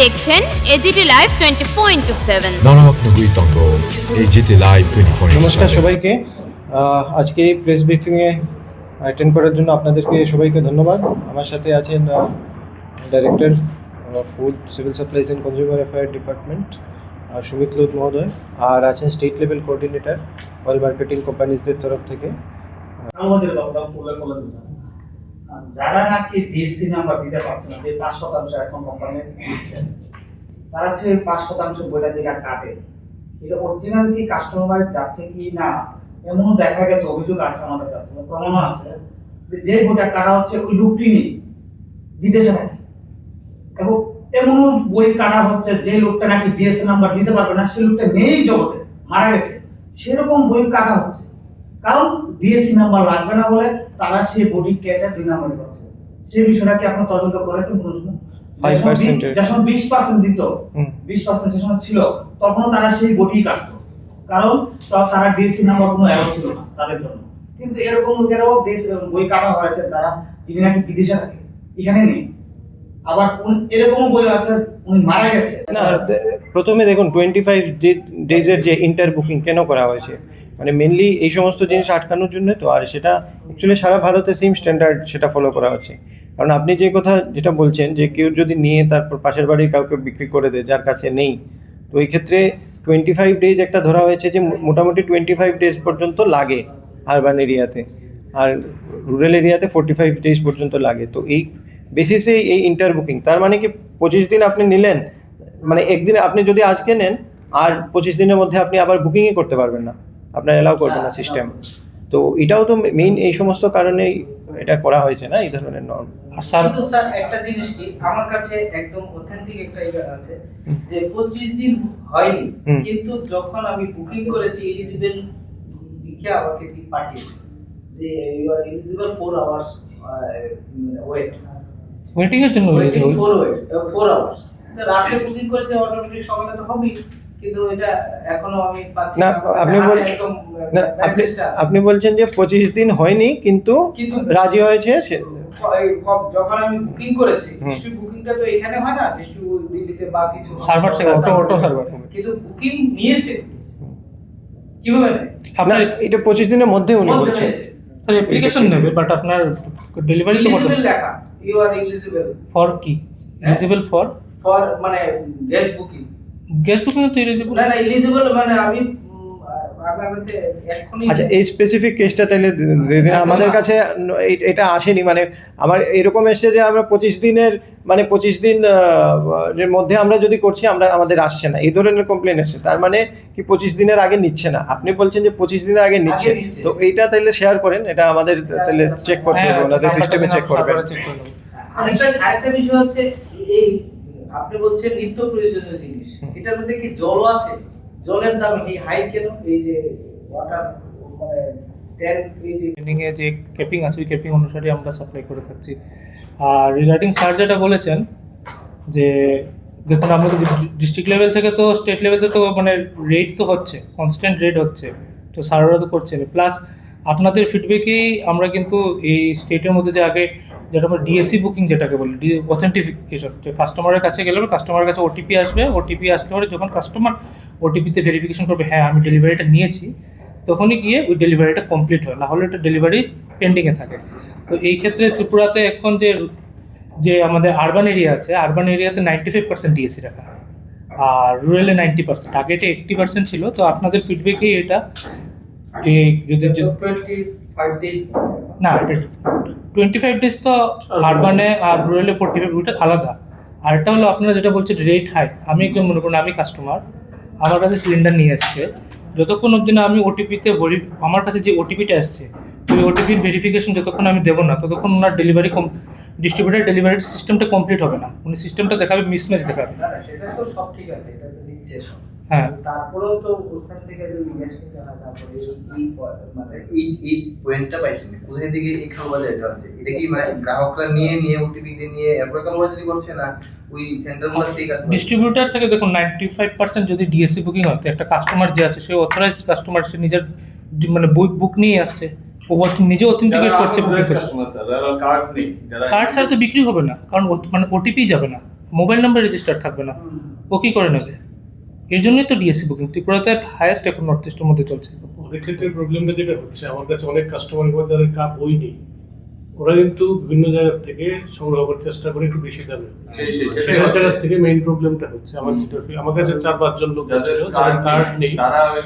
দেখছেন AGT live 24/7। নরহক AGT live 24/7। নমস্কার সবাইকে। আজকে এই প্রেস ব্রিফিংয়ে অ্যাটেন্ড করার জন্য আপনাদেরকে সবাইকে ধন্যবাদ। আমার সাথে আছেন director food civil supplies and consumer affair department Sumit Lodh মহোদয়, আর আছেন state level coordinator oil marketing কোম্পানিজদের তরফ থেকে। যারা নাকি ডিএসসি নাম্বার দিতে পারছে না, যে 5% এখন কোম্পানি দিচ্ছে, তারা সেই 5% বইটা যেটা কাটে, এটা অরিজিনাল কি কাস্টমার যাচ্ছে কি না এমন দেখা গেছে, অভিযোগ আছে আমাদের কাছে, প্রমাণও আছে যে বইটা কাটা হচ্ছে ওই লোকটি নেই, বিদেশে থাকে, এবং এমন বই কাটা হচ্ছে যে লোকটা নাকি ডিএসসি নাম্বার দিতে পারবে না, সেই লোকটা নেই জগতে, মারা গেছে, সেরকম বই কাটা হচ্ছে। কারণ ডিএসসি নাম্বার লাগবে না বলে তারা সেই বডি কেটে 2 নম্বরে করছে। সেই বিষয়টা কি আপনি তদন্ত করেছেন? কোনো সময় 5% যখন 20% দিত, 20% যখন ছিল, তখনও তারা সেই বডি কাটতো, কারণ তারা ডিএসসি নাম্বার কোনো অ্যালাউ ছিল না তাদের জন্য। কিন্তু এরকম লোকেরাও বই কাটা হয়েছে যারা যিনি নাকি বিদেশে থাকে, এখানে নেই। আবার এরকমও বই আছে উনি মারা গেছে না, প্রথমে দেখুন 25 ডেজের যে ইন্টার বুকিং কেন করা হয়েছে, মানে মেনলি এই সমস্ত জিনিস আটকানোর জন্য তো। আর সেটা অ্যাকচুয়ালি সারা ভারতে সেম স্ট্যান্ডার্ড সেটা ফলো করা হচ্ছে। কারণ আপনি যে কথা যেটা বলছেন যে কেউ যদি নিয়ে তারপর পাশের বাড়ির কাউকে বিক্রি করে দেয় যার কাছে নেই, তো এই ক্ষেত্রে 25 ডেজ একটা ধরা হয়েছে যে মোটামুটি 25 ডেজ পর্যন্ত লাগে আরবান এরিয়াতে, আর রুরাল এরিয়াতে 45 ডেজ পর্যন্ত লাগে। তো এই বেসিসে এই ইন্টার বুকিং, তার মানে কি 25 দিন আপনি নিলেন, মানে একদিন আপনি যদি আজকে নেন আর 25 দিনের মধ্যে আপনি আবার বুকিংই করতে পারবেন না, আপনার এলাও করবে না সিস্টেম। তো এটাও তো মেইন এই সমস্ত কারণেই এটা করা হয়েছে না, এই ধরনের নর্ম। কিন্তু স্যার একটা জিনিস কি, আমার কাছে একদম অথেন্টিক একটা ইভেন্ট আছে যে 25 দিন হয়নি, কিন্তু যখন আমি বুকিং করেছি এলিজিবল লিখে আমাকে কি পাঠিয়েছে যে you are eligible 4 hours waiting এর জন্য 4 আওয়ার্স। তো রাতে বুকিং করেছে, অটোমেটিক সকালে তো হবেই, কিন্তু এটা এখনো আমি পাচ্ছি না। আপনি বলছেন যে 25 দিন হয়নি কিন্তু রাজি হয়েছে সে, যখন আমি বুকিং করেছি, নিশ্চয়ই বুকিংটা তো এখানে হয় না, নিশ্চয়ই দিল্লিতে বা কিছু সার্ভার থেকে অটো সার্ভার, কিন্তু বুকিং নিয়েছে কিভাবে আপনার এটা 25 দিনের মধ্যে উনি বলছেন স্যার অ্যাপ্লিকেশন নেবে, বাট আপনার ডেলিভারি তো এলিজিবল লেখা, ইউ আর এলিজিবল ফর কি, এলিজিবল ফর মানে গেস্ট বুকিং, গেস্ট বুকিং তো এলিজিবল না এলিজিবল মানে আমি কাছে এখনই। আচ্ছা, এই স্পেসিফিক কেসটা তাহলে আমাদের কাছে এটা আসেনি, মানে আমার এরকম এসছে যে আমরা 25 দিনের মানে 25 দিন এর মধ্যে আমরা যদি করছি আমরা আমাদের আসছে না, এই ধরনের কমপ্লেন এসছে। তার মানে কি 25 দিনের আগে নিচ্ছে না, আপনি বলছেন যে 25 দিনের আগে নিচ্ছে, তো এইটা তাহলে শেয়ার করেন, এটা আমাদের তাহলে চেক করতে হবে, ওনাদের সিস্টেমে চেক করবেন। আরেকটা বিষয় হচ্ছে এই আপনি বলছেন নিত্য প্রয়োজনীয় জিনিস, এটার মধ্যে কি জল আছে? জলের দাম এই হাই কেন? এই যে ওয়াটার মানে ট্যাঙ্ক, এই যে ট্রেনিং এ যে ক্যাপিং আছে, ওই ক্যাপিং অনুসারে আমরা সাপ্লাই করে থাকছি। আর রিগার্ডিং স্যার যেটা বলেছেন যে দেখুন আমাদের ডিস্ট্রিক্ট লেভেল থেকে তো স্টেট লেভেলে তো মানে রেট তো হচ্ছে, কনস্ট্যান্ট রেট হচ্ছে, তো স্যাররা তো করছেন। প্লাস আপনাদের ফিডব্যাকেই আমরা কিন্তু এই স্টেটের মধ্যে যে আগে যেটা আমরা ডিএসসি বুকিং যেটাকে বলি, অথেন্টিফিকেশন, যে কাস্টমারের কাছে গেলে কাস্টমারের কাছে ওটিপি আসবে, ওটিপি আসলে পরে যখন কাস্টমার ওটিপিতে ভেরিফিকেশন করবে হ্যাঁ আমি ডেলিভারিটা নিয়েছি, তখনই গিয়ে ওই ডেলিভারিটা কমপ্লিট হয়, না হলে এটা ডেলিভারি পেন্ডিংয়ে থাকে। তো এই ক্ষেত্রে ত্রিপুরাতে এখন যে আমাদের আরবান এরিয়া আছে, আরবান এরিয়াতে 95% ডিএসসি রাখা, আর রুরালে 90%, আগে এটা 80% ছিল। তো আপনাদের ফিডব্যাকেই এটা যে যদি 25 ডেজ না, এটা 25 ডেজ তো আরবানে আর রুরালে 45, ওটা আলাদা। আর এটা হলো আপনারা যেটা বলছেন রেট হাই, আমি একদম মনে করুন আমি কাস্টমার, আমার কাছে সিলিন্ডার নিয়ে আসছে, যতক্ষণ অবধি না আমি ওটিপিতে আমার কাছে যে ওটিপিটা আসছে ওই ওটিপির ভেরিফিকেশন যতক্ষণ আমি দেবো না, ততক্ষণ ওনার ডেলিভারি ডিস্ট্রিবিউটার ডেলিভারি সিস্টেমটা কমপ্লিট হবে না, উনি সিস্টেমটা দেখাবে মিসম্যাচ দেখাবে। না সেটা তো সব ঠিক আছে, এটা তো দিচ্ছে সব, হ্যাঁ তারপরেও তো ওখান থেকে যদি ইনভেস্ট করা, তারপরে এই মানে এই পয়েন্টটা পাইছেন কোথা থেকে এই খাওয়ালে যাচ্ছে, এটা কি মানে গ্রাহকরা নিয়ে ওটিপি দিয়ে এরপর কালবাজারি করছে না ওই সেন্টারগুলো থেকে? ডিস্ট্রিবিউটার থেকে দেখুন 95% যদি ডিএসসি বুকিং হয়, তো একটা কাস্টমার যে আছে সে অথরাইজড কাস্টমার, সে নিজের মানে বুক নিয়ে আসছে, ও নিজে অথেন্টিকেট করছে বুকিং করছে। কার্ড ছাড়া তো বিক্রি হবে না, কারণ মানে ওটিপি যাবে না, মোবাইল নাম্বার রেজিস্টার থাকবে না, ও কী করে নেবে? এর জন্যই তো ডিএসসি বুকিং ত্রিপুরাতে হাইয়েস্ট এখন নর্থ ইস্টের মধ্যে চলছে। অনেক ক্ষেত্রে প্রবলেমটা যেটা হচ্ছে, আমার কাছে অনেক কাস্টমার যাদের বই নেই, ওরা কিন্তু বিভিন্ন জায়গা থেকে সংগ্রহ করার চেষ্টা করে একটু বেশি দামে। সেই জায়গা থেকে মেইন প্রবলেমটা হচ্ছে আমার যেটা, আমার কাছে 4-5 জন লোক আছে যাদের কার্ড নেই,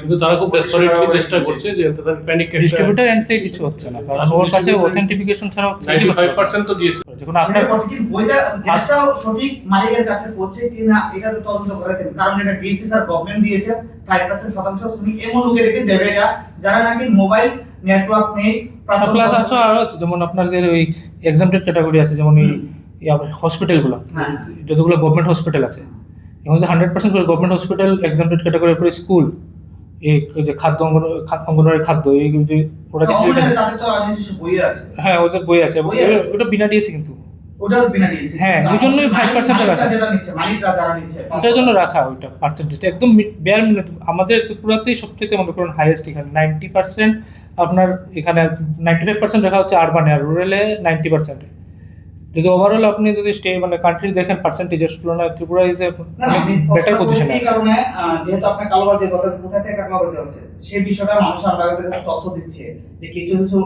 কিন্তু তারা খুব ডেসপারেটলি চেষ্টা করছে যে তাদের প্যানিক ডিস্ট্রিবিউটর এন্ড থেকে কিছু হচ্ছে না, কারণ ওর কাছে অথেন্টিফিকেশন ছাড়া 95% তো দিয়েছে। যখন আপনার বইটা গ্যাসটাও সঠিক মালিকের কাছে পৌঁছে কিনা এটা তো তদন্ত করেছেন, কারণ এটা ডিএসসি স্যার গভর্নমেন্ট দিয়েছে 5% তুমি এমন লোকেরকে দেবে না যারা নাকি মোবাইল নেটওয়ার্ক নেই। প্লাস আছে আরো আছে, যেমন আপনাদের ওই এক্সামটেড ক্যাটাগরি আছে, যেমন এই হসপিটালগুলো, যতগুলো গভর্নমেন্ট হসপিটাল আছে, এর মধ্যে 100% করে গভর্নমেন্ট হসপিটাল এক্সামটেড ক্যাটাগরির পরে স্কুল, এই যে খাদ্য অঙ্গনওয়াড়ি খাদ্য, এই যে ওরা তাদের তো নিজস্ব বই আছে। হ্যাঁ, ওদের বই আছে, ওটা বিনা দিয়েছে কিন্তু ওটাও বিনা দিয়েছে। হ্যাঁ, ওই জন্যই 5% রাখা, যেটা নিচ্ছে মালিকরা যারা নিচ্ছে ওটার জন্য রাখা ওইটা পার্সেন্টেজটা একদম বেয়ার মিনিমাম। আমাদের ত্রিপুরাতেই সবথেকে মনে করুন হাইয়েস্ট এখানে 90%, আপনার এখানে 95% রাখা হচ্ছে আরবানে, আর রুরালে 90%। যদি ওভারঅল আপনি যদি মানে কান্ট্রি দেখেন পার্সেন্টেজের তুলনায় ত্রিপুরা ইজ এ বেটার পজিশনে এই কারণে যেহেতু আপনি কালোবাজার কথা কোথা থেকে কালোবাজার হচ্ছে সেই বিষয়টা মানুষ আপনাদের কাছে তথ্য দিচ্ছে যে কিছু কিছু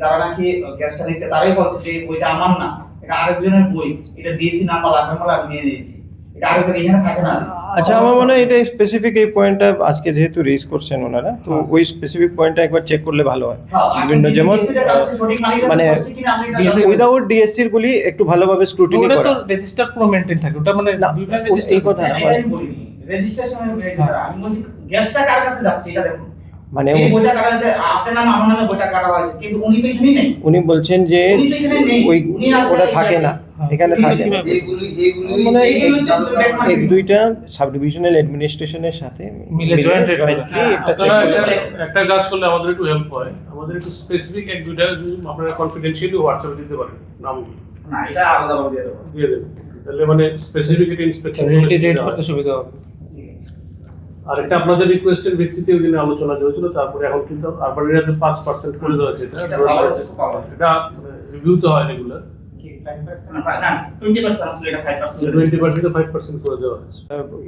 যারা নাকি গ্যাসটা নিচ্ছে তারাই বলছে যে বইটা আমার না, এটা আরেকজনের বই, এটা ডিএসসি নাম্বার লাগানো হলে আমি নিয়ে নিয়েছি, এটা আরেকজন এখানে থাকে না। আচ্ছা, আমার মনে হয় এটা স্পেসিফিক এই পয়েন্টটা আজকে যেহেতু রেজ করছেন ওনারা, তো ওই স্পেসিফিক পয়েন্টটা একবার চেক করলে ভালো হয়। বিভিন্ন যেমন মানে উইদাউট ডিএসসির গুলি একটু ভালোভাবে স্ক্রুটিনি ওটা করা। তো রেজিস্টার পুরো মেইনটেইন থাকে, ওটা মানে না, এই কথা না, মানে রেজিস্ট্রেশন আমি বলছি গ্যাসটা কার কাছে যাচ্ছে এটা দেখুন, মানে যে বইটা কাটা আছে আপনার নাম আমার নামে বইটা কাটা হয়েছে, কিন্তু উনি তো এখানে নেই। উনি বলছেন যে উনি তো এখানে নেই, ওই উনি আছে ওটা থাকে না, এখানে থাকে না। মানে এক দুইটা সাব ডিভিশনাল অ্যাডমিনিস্ট্রেশনের সাথে মিলে joint একটা কাজ করলে আমাদের একটু হেল্প হয়, আমাদের একটু স্পেসিফিক এক দুইটা আপনারা কনফিডেন্সিয়ালি হোয়াটসঅ্যাপে দিতে পারেন নামগুলো, না এটা আলাদা ভাবে দিয়ে দেব, তাহলে মানে স্পেসিফিক ইন্সপেকশন রেট করতে সুবিধা হবে। আর এটা আপনাদের রিকোয়েস্টের ভিত্তিতে ওই দিনে আলোচনা হয়েছিল, তারপরে এখন কিন্তু আরবান এরিয়াতে 5% করে দেওয়া হয়েছে। এটা রিভিউ তো হয় রেগুলার, না 20% আসলে এটা 5% 20% 5% করে দেওয়া হয়েছে।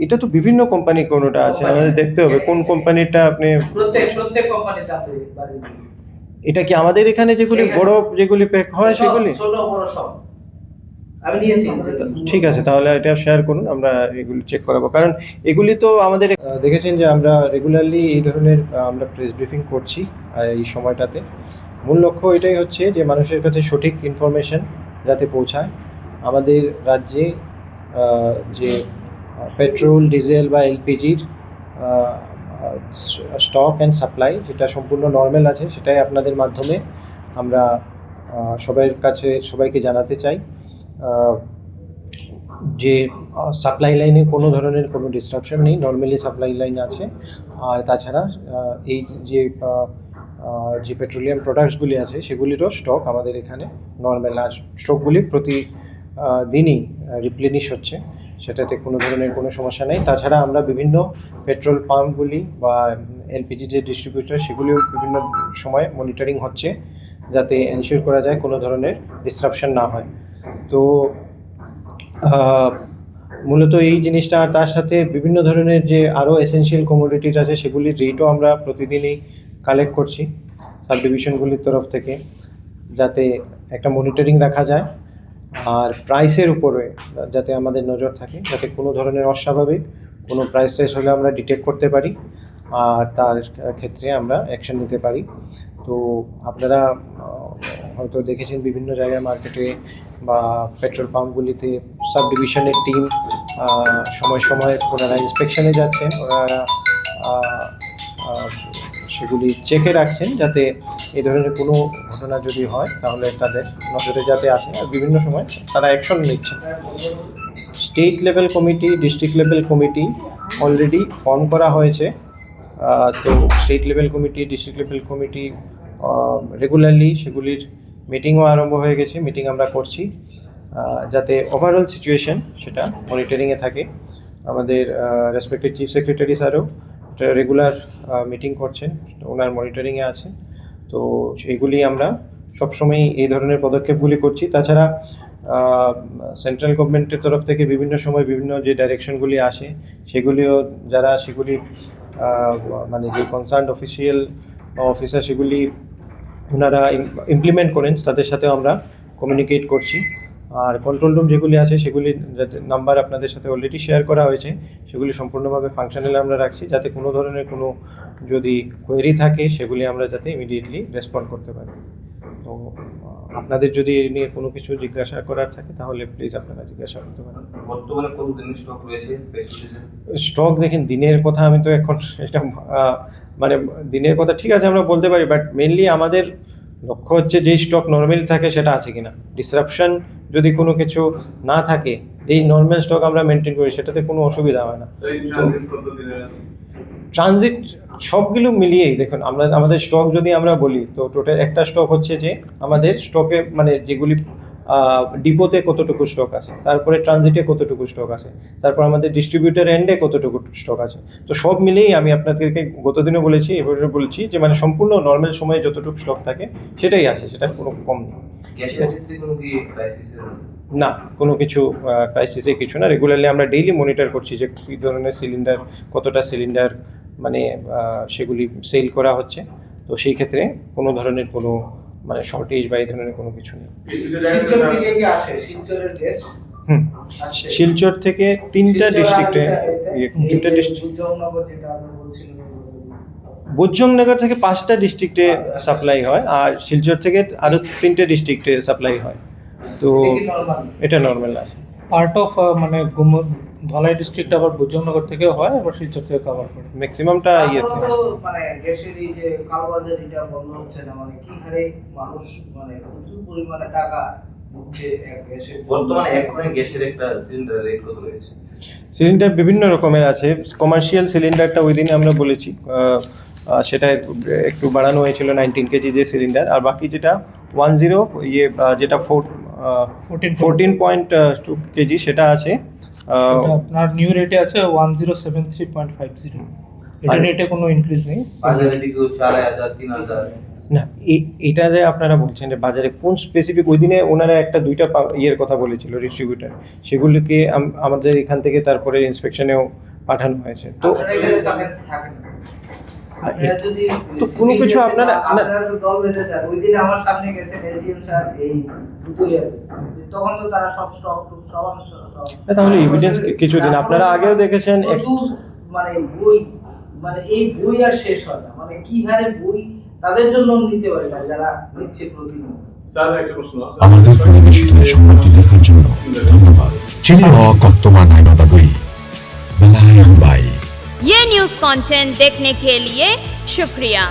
এটা তো বিভিন্ন কোম্পানি কোনটা আছে, আমাদের দেখতে হবে কোন কোম্পানিটা আপনি। প্রত্যেক কোম্পানিতে আপনি বাড়িয়ে দিয়েছেন। এটা কি আমাদের এখানে যেগুলি বড় যেগুলি প্যাক হয় সেগুলি? ছোট বড় সব আমি নিয়েছি। ঠিক আছে, তাহলে এটা শেয়ার করুন, আমরা এগুলি চেক করাবো। কারণ এগুলি তো আমাদের দেখেছেন যে আমরা রেগুলারলি এই ধরনের আমরা প্রেস ব্রিফিং করছি এই সময়টাতে। মূল লক্ষ্য এটাই হচ্ছে যে মানুষের কাছে সঠিক ইনফরমেশন যাতে পৌঁছায়। আমাদের রাজ্যে যে পেট্রোল, ডিজেল বা এলপিজির স্টক অ্যান্ড সাপ্লাই যেটা সম্পূর্ণ নর্মাল আছে, সেটাই আপনাদের মাধ্যমে আমরা সবাইকে জানাতে চাই যে সাপ্লাই লাইনে কোনো ধরনের কোনো ডিসরাপশন নেই, নর্মালি সাপ্লাই লাইন আছে। আর তাছাড়া এই যে পেট্রোলিয়াম প্রোডাক্টসগুলি আছে সেগুলিরও স্টক আমাদের এখানে নর্মাল, আর স্টকগুলি প্রতি দিনই রিপ্লেনিশ হচ্ছে, সেটাতে কোনো ধরনের কোনো সমস্যা নেই। তাছাড়া আমরা বিভিন্ন পেট্রোল পাম্পগুলি বা এলপিজি যে ডিস্ট্রিবিউটর সেগুলিও বিভিন্ন সময় মনিটরিং হচ্ছে যাতে এনশিওর করা যায় কোনো ধরনের ডিসরাপশন না হয়। তো মূলত এই জিনিসটা, তার সাথে বিভিন্ন ধরনের যে আরও এসেনশিয়াল কমোডিটিস আছে সেগুলির রেটও আমরা প্রতিদিনই কালেক্ট করছি সাব ডিভিশনগুলির তরফ থেকে, যাতে একটা মনিটরিং রাখা যায়। আর প্রাইসের উপরে যাতে আমাদের নজর থাকে, যাতে কোনো ধরনের অস্বাভাবিক কোনো প্রাইস হলে আমরা ডিটেক্ট করতে পারি আর তার ক্ষেত্রে আমরা অ্যাকশন নিতে পারি। তো আপনারা হয়তো দেখেছেন বিভিন্ন জায়গায় মার্কেটে বা পেট্রোল পাম্পগুলিতে সাব ডিভিশনের টিম সময় সময় ওনারা ইন্সপেকশনে যাচ্ছেন, ওনারা সেগুলি চেকে রাখছেন যাতে এই ধরনের কোনো ঘটনা যদি হয় তাহলে তাদের নজরে যাতে আসে, আর বিভিন্ন সময় তারা অ্যাকশন নিচ্ছেন। State level committee, district level committee already form করা হয়েছে। তো state level committee, district level committee regularly সেগুলির মিটিংও আরম্ভ হয়ে গেছে, মিটিং আমরা করছি যাতে ওভারঅল সিচুয়েশন সেটা মনিটরিংয়ে থাকে। আমাদের রেসপেক্টেড চিফ সেক্রেটারি স্যারও রেগুলার মিটিং করছেন, ওনার মনিটরিংয়ে আছেন। তো এইগুলি আমরা সবসময়ই এই ধরনের পদক্ষেপগুলি করছি। তাছাড়া সেন্ট্রাল গভর্নমেন্টের তরফ থেকে বিভিন্ন সময় বিভিন্ন যে ডাইরেকশনগুলি আসে সেগুলিও সেগুলি মানে যে কনসার্ন অফিসিয়াল বা অফিসার সেগুলি ওনারা ইমপ্লিমেন্ট করেন, তাদের সাথেও আমরা কমিউনিকেট করছি। আর কন্ট্রোল রুম যেগুলি আছে সেগুলি নাম্বার আপনাদের সাথে অলরেডি শেয়ার করা হয়েছে, সেগুলি সম্পূর্ণভাবে ফাংশনাল আমরা রাখছি, যাতে কোনো ধরনের কোনো যদি কোয়েরি থাকে সেগুলি আমরা যাতে ইমিডিয়েটলি রেসপন্ড করতে পারি। তো আপনাদের যদি এ নিয়ে কোনো কিছু জিজ্ঞাসা করার থাকে তাহলে প্লিজ আপনারা জিজ্ঞাসা করতে পারেন। বর্তমানে কতদিন স্টক রয়েছে? স্টক দেখেন, দিনের কথা আমি তো এখন এটা মানে দিনের কথা ঠিক আছে আমরা বলতে পারি, বাট মেনলি আমাদের লক্ষ্য হচ্ছে যেই স্টক নর্মাল থাকে সেটা আছে কিনা। ডিসরাপশন যদি কোনো কিছু না থাকে, এই নর্মাল স্টক আমরা মেনটেন করি, সেটাতে কোনো অসুবিধা হয় না। ট্রানজিট সবগুলো মিলিয়েই দেখুন, আমাদের স্টক যদি আমরা বলি তো টোটাল একটা স্টক হচ্ছে যে আমাদের স্টকে মানে যেগুলি ডিপোতে কতটুকু স্টক আছে, তারপরে ট্রানজিটে কতটুকু স্টক আছে, তারপর আমাদের ডিস্ট্রিবিউটার এন্ডে কতটুকু স্টক আছে। তো সব মিলেই আমি আপনাদেরকে গতদিনও বলেছি, এবারে বলছি যে মানে সম্পূর্ণ নর্মাল সময়ে যতটুকু স্টক থাকে সেটাই আছে, সেটার কোনো কম নেই। না, কোনো কিছু ক্রাইসিসে কিছু না। রেগুলারলি আমরা ডেইলি মনিটর করছি যে কী ধরনের সিলিন্ডার, কতটা সিলিন্ডার মানে সেগুলি সেল করা হচ্ছে। তো সেই ক্ষেত্রে কোনো ধরনের কোনো মানে শর্টেজ বা এই ধরনের কোনো কিছু নেই। শিলচর থেকে কি আসে? শিলচরের গ্যাস শিলচর থেকে তিনটা ডিস্ট্রিক্টে, তিনটা ডিস্ট্রিক্ট, বুজংনগর থেকে 5টা ডিস্ট্রিক্টে সাপ্লাই হয়, আর শিলচর থেকে আরও 3টে ডিস্ট্রিক্টে সাপ্লাই হয়। তো এটা নর্মাল আছে। পার্ট অফ মানে ধলাই ডিস্ট্রিক্ট আবার বুজংনগর থেকেও হয়, আবার শিলচর থেকে কভার করে ম্যাক্সিমামটা ইয়েতে মানে গ্যাসের এই যে কালোবাজার এটা বন্ধ হচ্ছে না, মানে কি হারে মানুষ মানে প্রচুর পরিমাণে টাকা দিচ্ছে এক গ্যাসে। বর্তমানে এখন গ্যাসের একটা সিলিন্ডার রেট কত রয়েছে? সিলিন্ডার বিভিন্ন রকমের আছে। কমার্শিয়াল সিলিন্ডারটা ওই দিনে আমরা বলেছি সেটা একটু বাড়ানো হয়েছিল 19 কেজি যে সিলিন্ডার, আর বাকি যেটা 10 যেটা 14.2 কেজি সেটা আছে। আপনার নিউ রেটে আছে 1073.50। এটা রেটে কোনো ইনক্রিজ নেই। বাজারে দিকে 4000 3000 না, এটা যে আপনারা বলছেন যে বাজারে কোন স্পেসিফিক, ওই দিনে ওনারা একটা 2টা ইয়ের কথা বলেছিল ডিস্ট্রিবিউটার, সেগুলিকে আমাদের এখান থেকে তারপরে ইন্সপেকশনেও পাঠানো হয়েছে। তো তো কোনো কিছু আপনারা তো দল বেঁধে স্যার, ওই দিন আমার সামনে গেছে এসডিএম স্যার এই পুতুলিয়াতে, তখন তো তারা সব স্টক সবার তাহলে এভিডেন্স কিছুদিন আপনারা আগেও দেখেছেন প্রচুর মানে বই, মানে এই বই আর শেষ হয় না, মানে কি হারে বই তাদের জন্য নিতে পারে না যারা নিচ্ছে প্রতিদিন। আমাদের পরিবেশিত সংবাদটি দেখার জন্য ধন্যবাদ। চিনি হওয়া কর্তমা নাইমা বাবুই বেলায় বাই। ये न्यूज़ कंटेंट देखने के लिए शुक्रिया।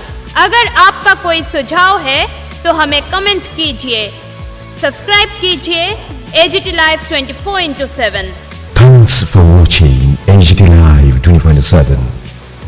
अगर आपका कोई सुझाव है तो हमें कमेंट कीजिए, सब्सक्राइब कीजिए AGT Live 24/7। Thanks for watching AGT Live 24/7.